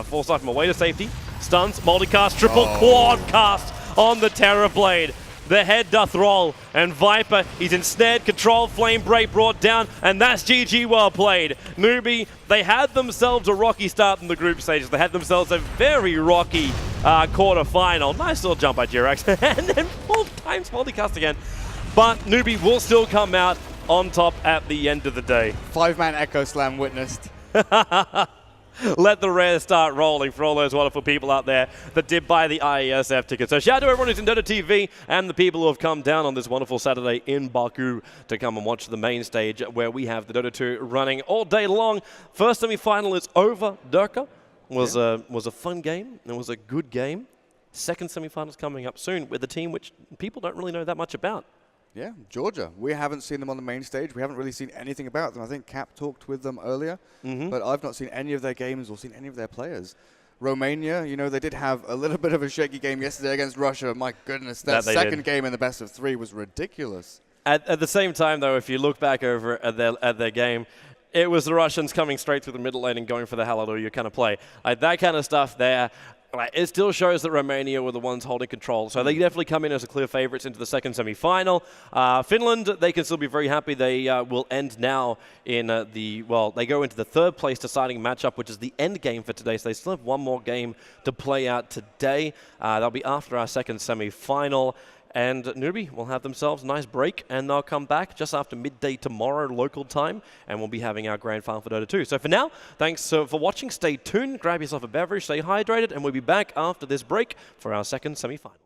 Force-staff him away to safety. Stuns, multicast, triple quad cast on the Terrorblade. The head doth roll, and Viper, he's ensnared, control, flame break brought down, and that's GG well played. Newbie, they had themselves a rocky start in the group stages. They had themselves a very rocky quarter-final. Nice little jump by Jirax, and then 4 times multicast again. But Newbie will still come out on top at the end of the day. 5-man Echo Slam witnessed. Let the rare start rolling for all those wonderful people out there that did buy the IeSF ticket. So shout out to everyone who's in Dota TV and the people who have come down on this wonderful Saturday in Baku to come and watch the main stage where we have the Dota 2 running all day long. First semi-final is over. Durka was a fun game. It was a good game. Second semi-final is coming up soon with a team which people don't really know that much about. Yeah, Georgia. We haven't seen them on the main stage. We haven't really seen anything about them. I think Cap talked with them earlier, but I've not seen any of their games or seen any of their players. Romania, you know, they did have a little bit of a shaky game yesterday against Russia. My goodness, that second game in the best of 3 was ridiculous. At the same time, though, if you look back over at their game, it was the Russians coming straight through the middle lane and going for the hallelujah kind of play. Like that kind of stuff there. It still shows that Romania were the ones holding control. So they definitely come in as a clear favorites into the second semi-final. Finland, they can still be very happy. They will end now in they go into the third place deciding matchup, which is the end game for today. So they still have one more game to play out today. That'll be after our second semi-final. And Newbie will have themselves a nice break, and they'll come back just after midday tomorrow local time, and we'll be having our grand final for Dota 2. So for now, thanks for watching. Stay tuned, grab yourself a beverage, stay hydrated, and we'll be back after this break for our second semi-final.